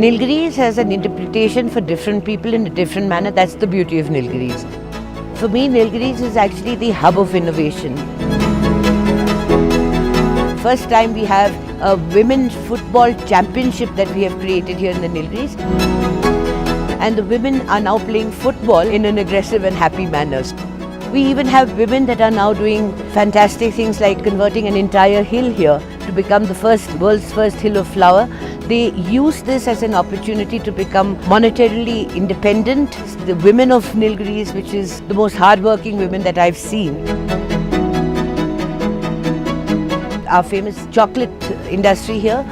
Nilgiris has an interpretation for different people in a different manner. That's the beauty of Nilgiris. For me, Nilgiris is actually the hub of innovation. First time we have a women's football championship that we have created here in the Nilgiris. And the women are now playing football in an aggressive and happy manner. We even have women that are now doing fantastic things like converting an entire hill here to become the world's first hill of flower. They use this as an opportunity to become monetarily independent. The women of Nilgiris, which is the most hardworking women that I've seen. Our famous chocolate industry here,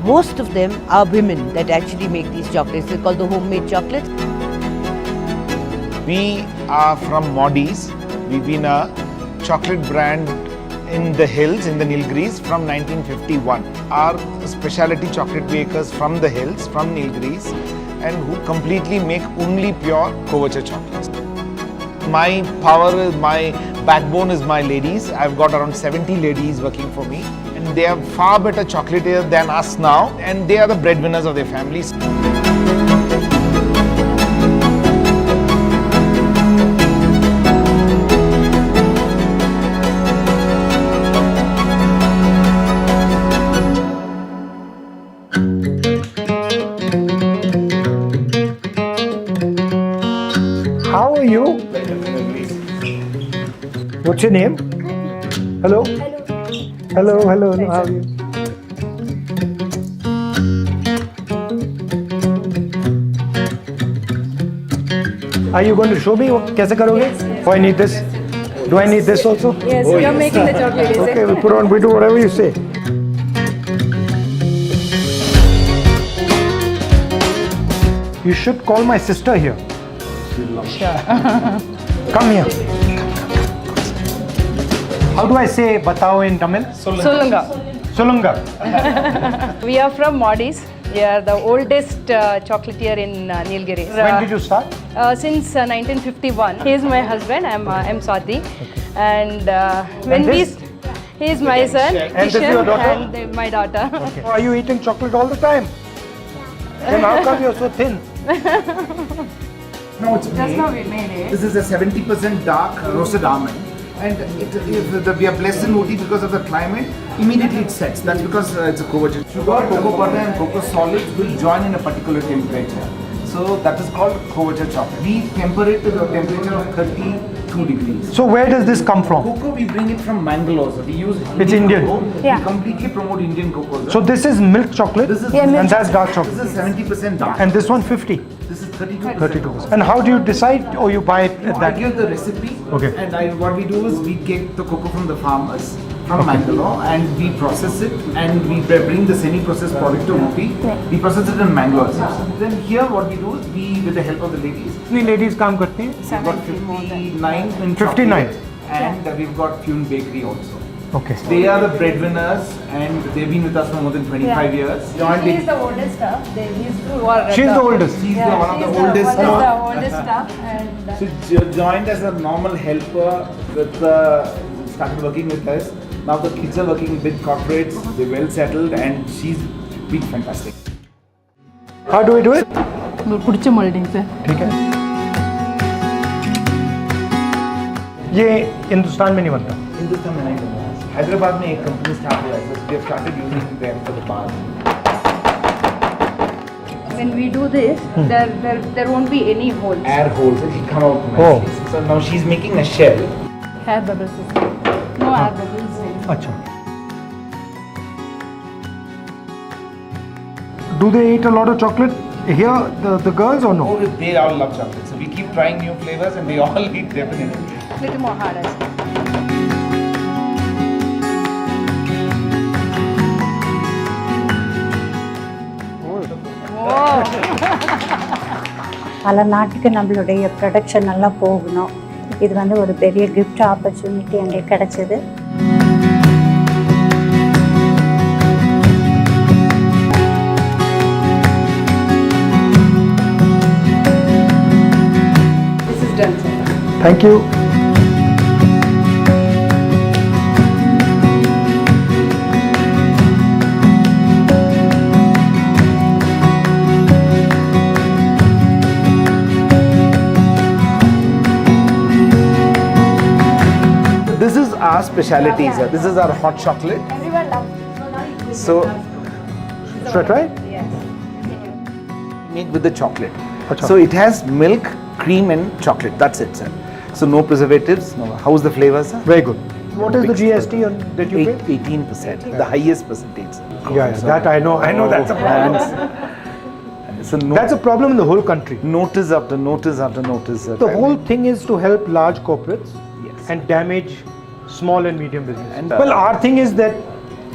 most of them are women that actually make these chocolates. They're called the homemade chocolates. We are from Modi's. We've been a chocolate brand in the hills, in the Nilgiris from 1951. Our specialty chocolate makers from the hills, from Nilgiris, and who completely make only pure Kovacha chocolates. My power, my backbone is my ladies. I've got around 70 ladies working for me, and they are far better chocolatiers than us now, and they are the breadwinners of their families. How are you? What's your name? Hello? Hello, hello. How are you? Are you going to show me कैसे करोगे? Oh, I need this. Do I need this also? Yes, Oh, you're making the chocolate, is it? Okay, we do whatever you say. You should call my sister here. Come here. How do I say batao in Tamil? Solunga. Solunga. We are from Modi's. We are the oldest chocolatier in Nilgiris. When did you start? Since 1951. He is my husband. I'm Swati. And when this? he is my son, And this is your Kishan, daughter? and my daughter. Okay. Are you eating chocolate all the time? Then how come you're so thin? No, it's Just made. now we made it. This is a 70% dark roasted almond. And we are blessed in Ooty because of the climate. Immediately it sets. That's because it's a Kovacha. Sugar, cocoa butter and cocoa solids will join in a particular temperature. So that is called Kovacha chocolate. We temper it to the temperature of 32 degrees. So where does this come from? Cocoa we bring it from Mangalore. So we use It's Indian. cocoa. Yeah. We completely promote Indian cocoa. So this is milk chocolate This is and that's dark This chocolate. is 70% dark. And this one 50. This is 32%. 32%. And how do you decide or you buy it No, at I that? give the recipe. Okay. And what we do is we get the cocoa from the farmers from Mangalore and we process it and we bring the semi-processed product to Ooty. We process it in Mangalore. Then here what we do is we, with the help of the ladies, कितनी ladies काम करती हैं? we've got 59 in 59. chocolate and we've got Fune Bakery also. Okay. They are the breadwinners and they've been with us for more than 25 years. Joined She in- is the oldest staff. She's the oldest. She's the one of the She oldest. is the oldest staff. And She joined as a normal helper with started working with us. Now the kids are working with corporates, they're well settled and she's been fantastic. How do we do it? पिടിച്ച molding से. ठीक है. ये हिंदुस्तान में नहीं बनता. हिंदुस्तान में नहीं बना है. हैदराबाद में एक कंपनी स्टार्ट हुआ है. They have started using them for the bar. When we do this, there won't be any holes. Air holes, it will come out Oh. nicely. So now she's making a shell. Air bubbles. No air bubbles. अच्छा. Do they eat a lot of chocolate here, the girls or no? Oh, they all love chocolate. So we keep trying new flavors and they all eat definitely. Little more harder. பல நாட்டுக்கு நம்மளுடைய production நல்லா போகணும். இது வந்து ஒரு பெரிய gift opportunity எங்களுக்கு கிடைச்சது. This is done, sir. Thank you. our specialty, sir. This is our hot chocolate. Everyone loves. So Should I try? made with the chocolate. Acha. So it has milk, cream, and chocolate. That's it, sir. So no preservatives. No. How's the flavor, sir? Very good. What is the Big GST on, that you pay? 18%, the highest percentage. Yeah, that I know. I know that's a problem. So no, That's a problem in the whole country. notice after notice after notice. Sir. The whole thing is to help large corporates Yes. and damage small and medium business. And, well, our thing is that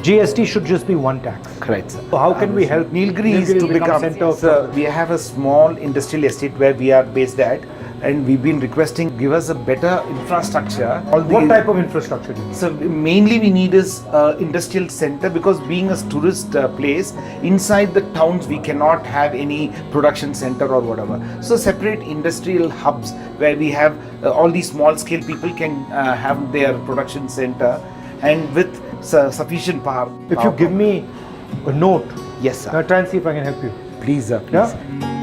GST should just be one tax. Correct, sir. So how can we help Nilgiris to become center of Sir, we have a small industrial estate where we are based at, and we've been requesting give us a better infrastructure. what type of infrastructure do you need? So mainly we need is industrial center, because being a tourist place, inside the towns we cannot have any production center or whatever. So separate industrial hubs where we have all these small scale people can have their production center, and with sufficient power. If you give me a note, Yes, sir. I'll try and see if I can help you. Please, sir. Please. Yeah?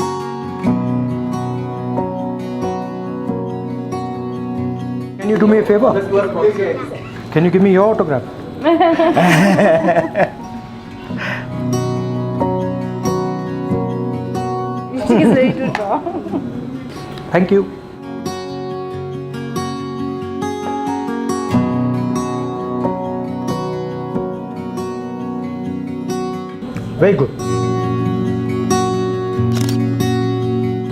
Can you do me a favor? Can you give me your autograph? She is ready to draw. Thank you. Very good.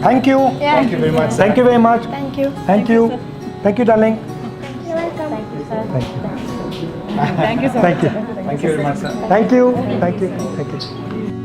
Thank you. Thank you very much, sir. Thank you very much. Thank you. Thank you. Thank you, darling. You're welcome. Thank you, sir. Thank you. Thank you, sir. Thank you. Thank you very much, sir. Thank you. Thank you. Thank you.